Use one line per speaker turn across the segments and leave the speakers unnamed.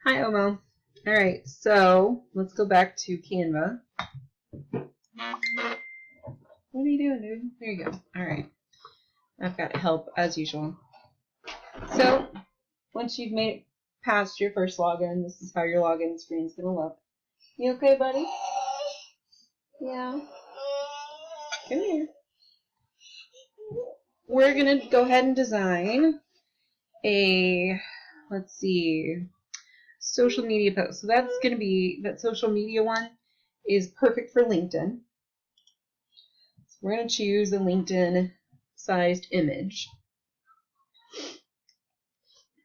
Hi, Omo. All right, so let's go back to Canva. What are you doing, dude? There you go. All right. I've got help as usual. So once you've made it past your first login, this is how your login screen's going to look. You okay, buddy? Yeah. Come here. We're going to go ahead and design a, let's see, social media post. So that's going to be, that social media one is perfect for LinkedIn. So we're going to choose a LinkedIn sized image.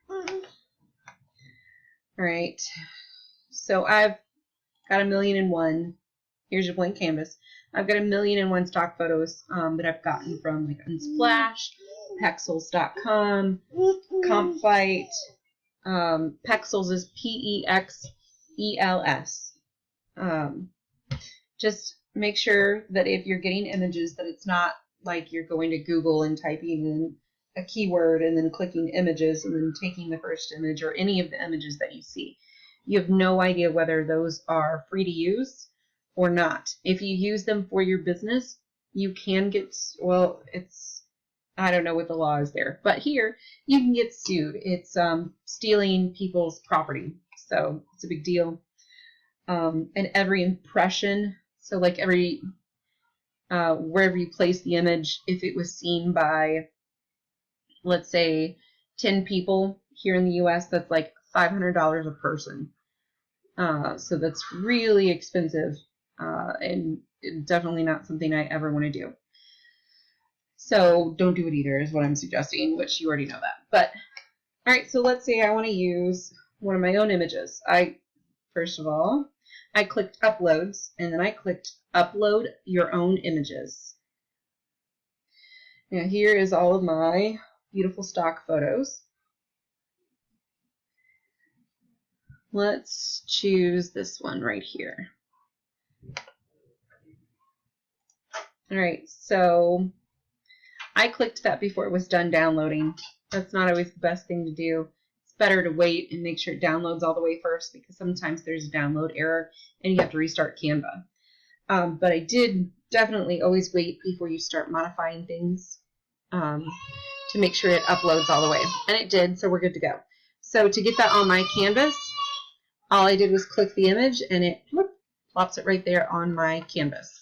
All right, so I've got 1,000,001. Here's your blank canvas. I've got 1,000,001 stock photos that I've gotten from like Unsplash, Pexels.com, Compfight. Pexels is Pexels. Just make sure that if you're getting images that it's not like you're going to Google and typing in a keyword and then clicking images and then taking the first image or any of the images that you see. You have no idea whether those are free to use or not. If you use them for your business, you can get, well, it's, I don't know what the law is there, but here you can get sued. It's stealing people's property, so it's a big deal. And every impression, so like every, wherever you place the image, if it was seen by, let's say, 10 people here in the US, that's like $500 a person. So that's really expensive and definitely not something I ever want to do. So don't do it either is what I'm suggesting, which you already know that. But all right, so let's say I want to use one of my own images. First of all, I clicked uploads and then I clicked upload your own images. Now here is all of my beautiful stock photos. Let's choose this one right here. All right, so I clicked that before it was done downloading. That's not always the best thing to do. It's better to wait and make sure it downloads all the way first because sometimes there's a download error and you have to restart Canva. But I did definitely always wait before you start modifying things to make sure it uploads all the way. And it did, so we're good to go. So to get that on my canvas, all I did was click the image and it plops it right there on my canvas.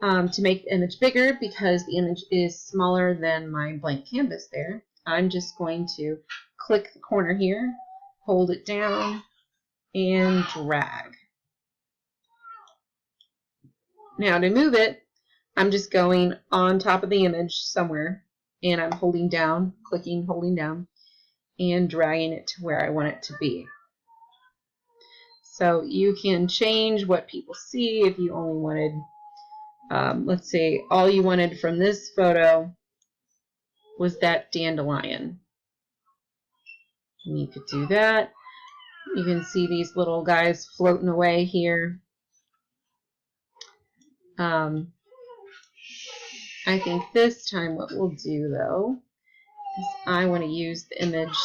To make the image bigger, because the image is smaller than my blank canvas there, I'm just going to click the corner here, hold it down, and drag. Now to move it, I'm just going on top of the image somewhere, and I'm holding down, clicking, holding down, and dragging it to where I want it to be. So you can change what people see if you only wanted, let's say all you wanted from this photo was that dandelion. And you could do that. You can see these little guys floating away here. I think this time what we'll do though is I want to use the image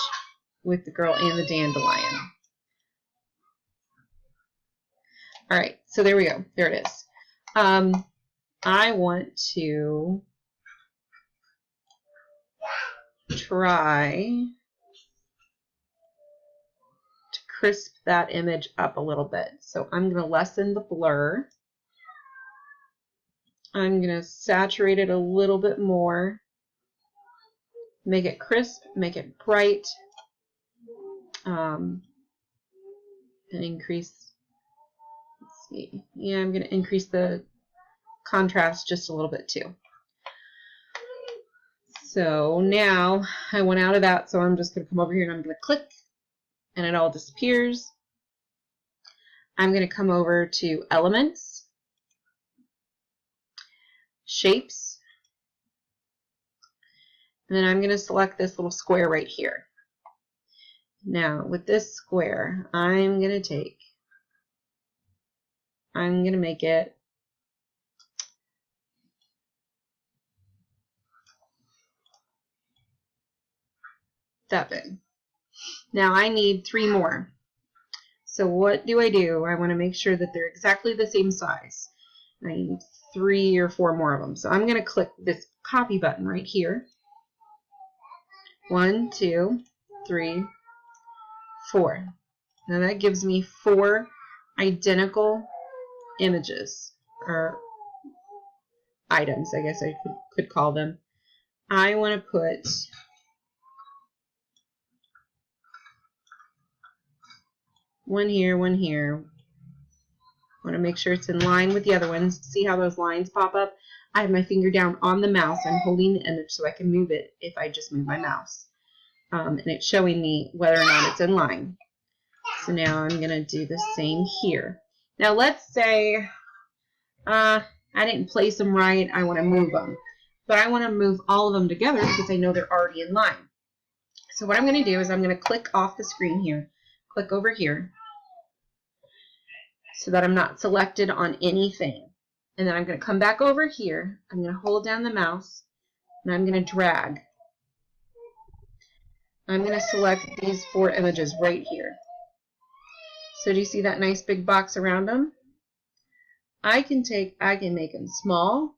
with the girl and the dandelion. Alright, so there we go. There it is. I want to try to crisp that image up a little bit. So I'm going to lessen the blur. I'm going to saturate it a little bit more. Make it crisp, make it bright, and increase, let's see, yeah, I'm going to increase the contrast just a little bit too. So now I went out of that, so I'm just going to come over here and I'm going to click, and it all disappears. I'm going to come over to Elements, Shapes, and then I'm going to select this little square right here. Now with this square, I'm going to make it that big. Now I need 3 more. So what do? I want to make sure that they're exactly the same size. I need 3 or 4 more of them. So I'm going to click this copy button right here. 1, 2, 3, 4. Now that gives me 4 identical images, or items, I guess I could call them. I want to put one here, one here. I want to make sure it's in line with the other ones. See how those lines pop up? I have my finger down on the mouse. I'm holding the image so I can move it if I just move my mouse. And it's showing me whether or not it's in line. So now I'm going to do the same here. Now let's say I didn't place them right. I want to move them. But I want to move all of them together because I know they're already in line. So what I'm going to do is I'm going to click off the screen here. Click over here so that I'm not selected on anything. And then I'm going to come back over here. I'm going to hold down the mouse and I'm going to drag. I'm going to select these 4 images right here. So do you see that nice big box around them? I can make them small,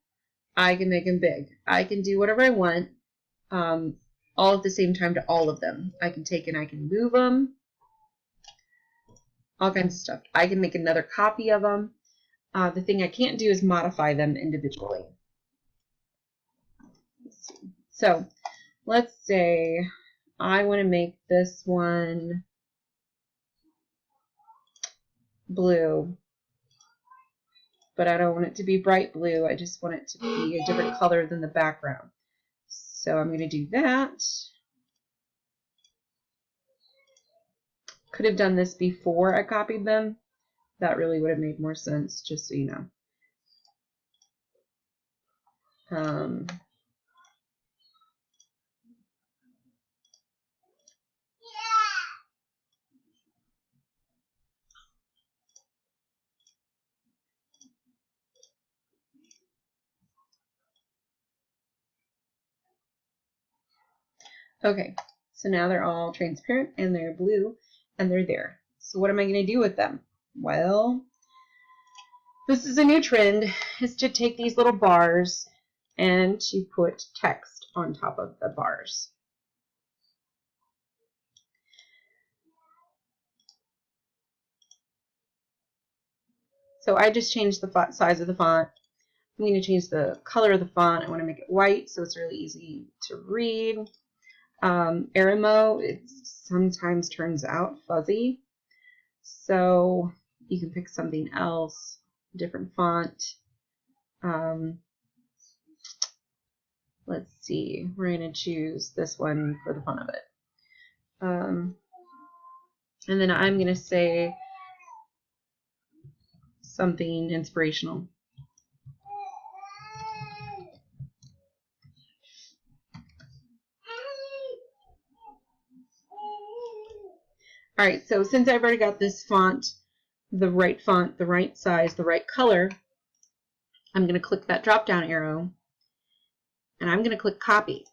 I can make them big. I can do whatever I want all at the same time to all of them. I can take and I can move them, all kinds of stuff. I can make another copy of them. The thing I can't do is modify them individually. So let's say I want to make this one blue, but I don't want it to be bright blue. I just want it to be a different color than the background. So I'm going to do that. Could have done this before I copied them. That really would have made more sense, just so you know. Okay, so now they're all transparent and they're blue and they're there. So what am I going to do with them? Well, this is a new trend, is to take these little bars and to put text on top of the bars. So I just changed the size of the font. I'm going to change the color of the font. I want to make it white so it's really easy to read. Arimo, it sometimes turns out fuzzy. So you can pick something else, different font. Let's see, we're going to choose this one for the fun of it. And then I'm going to say something inspirational. Alright, so since I've already got this font, the right size, the right color, I'm going to click that drop down arrow and I'm going to click copy.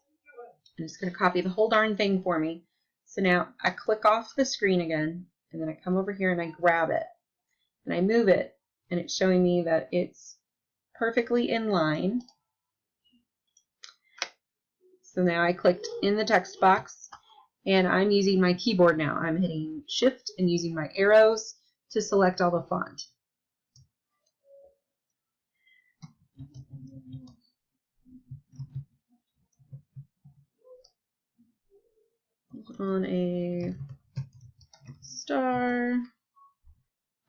And it's going to copy the whole darn thing for me. So now I click off the screen again and then I come over here and I grab it and I move it and it's showing me that it's perfectly in line. So now I clicked in the text box and I'm using my keyboard now. I'm hitting shift and using my arrows to select all the font. On a star.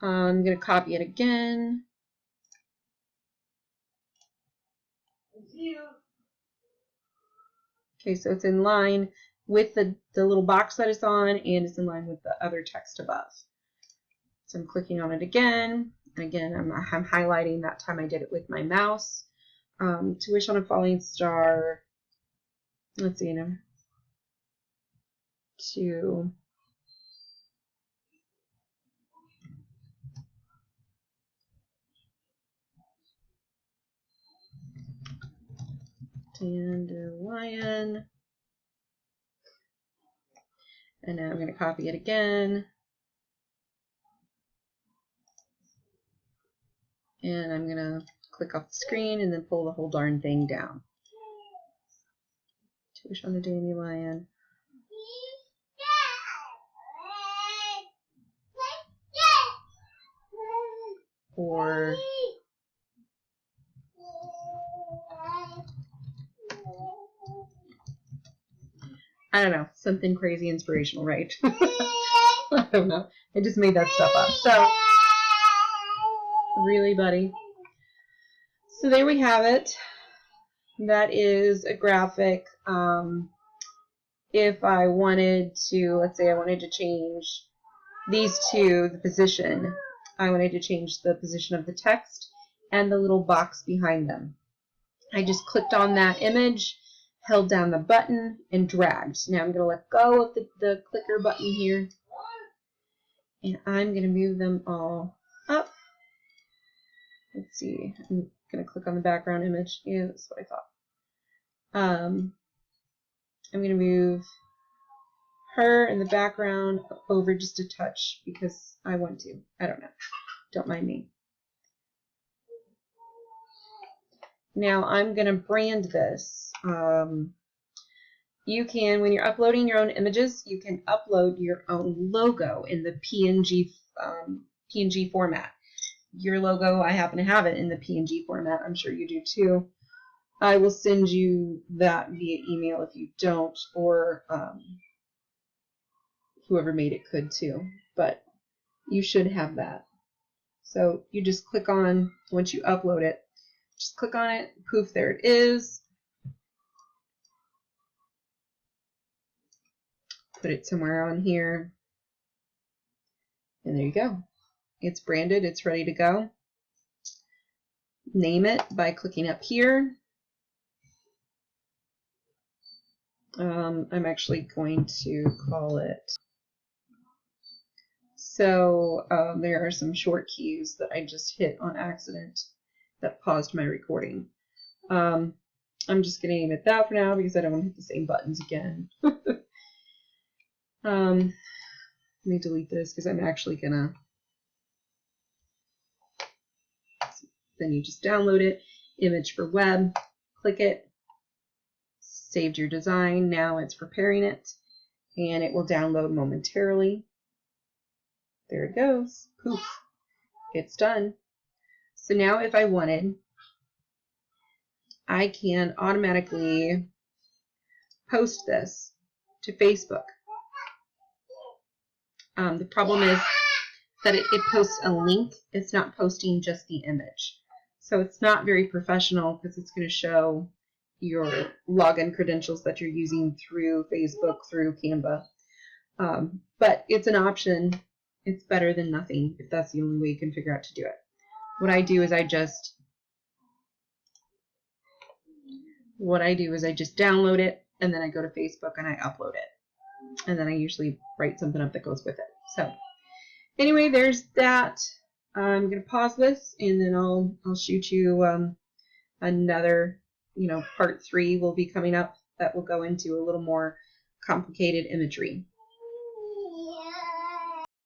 I'm going to copy it again. Okay, so it's in line with the little box that it's on, and it's in line with the other text above. So I'm clicking on it again. And again, I'm highlighting. That time I did it with my mouse. To wish on a falling star. Let's see, to dandelion. And now I'm going to copy it again. And I'm going to click off the screen and then pull the whole darn thing down. Tush on the dandelion. Or I don't know, something crazy inspirational, right? I don't know. I just made that stuff up. So, really, buddy? So there we have it. That is a graphic. If I wanted to, let's say I wanted to change these two, the position, I wanted to change the position of the text and the little box behind them. I just clicked on that image, held down the button, and dragged. Now I'm going to let go of the clicker button here, and I'm going to move them all up. Let's see, I'm going to click on the background image. Yeah, that's what I thought. I'm going to move her in the background over just a touch because I want to. I don't know. Don't mind me. Now I'm going to brand this. You can, when you're uploading your own images, you can upload your own logo in the PNG format. Your logo, I happen to have it in the PNG format. I'm sure you do too. I will send you that via email if you don't, or whoever made it could too. But you should have that. So you just click on, once you upload it, just click on it, poof, there it is. Put it somewhere on here. And there you go. It's branded, it's ready to go. Name it by clicking up here. I'm actually going to call it. So there are some short keys that I just hit on accident that paused my recording. I'm just going to name it that for now because I don't want to hit the same buttons again. Let me delete this because I'm actually going to. Then you just download it. Image for web. Click it. Saved your design. Now it's preparing it. And it will download momentarily. There it goes. Poof. It's done. So now if I wanted, I can automatically post this to Facebook. The problem is that it posts a link. It's not posting just the image. So it's not very professional because it's going to show your login credentials that you're using through Facebook, through Canva. But it's an option. It's better than nothing if that's the only way you can figure out to do it. What I do is I just download it, and then I go to Facebook and I upload it. And then I usually write something up that goes with it. So anyway, there's that. I'm going to pause this, and then I'll shoot you another, part 3 will be coming up that will go into a little more complicated imagery.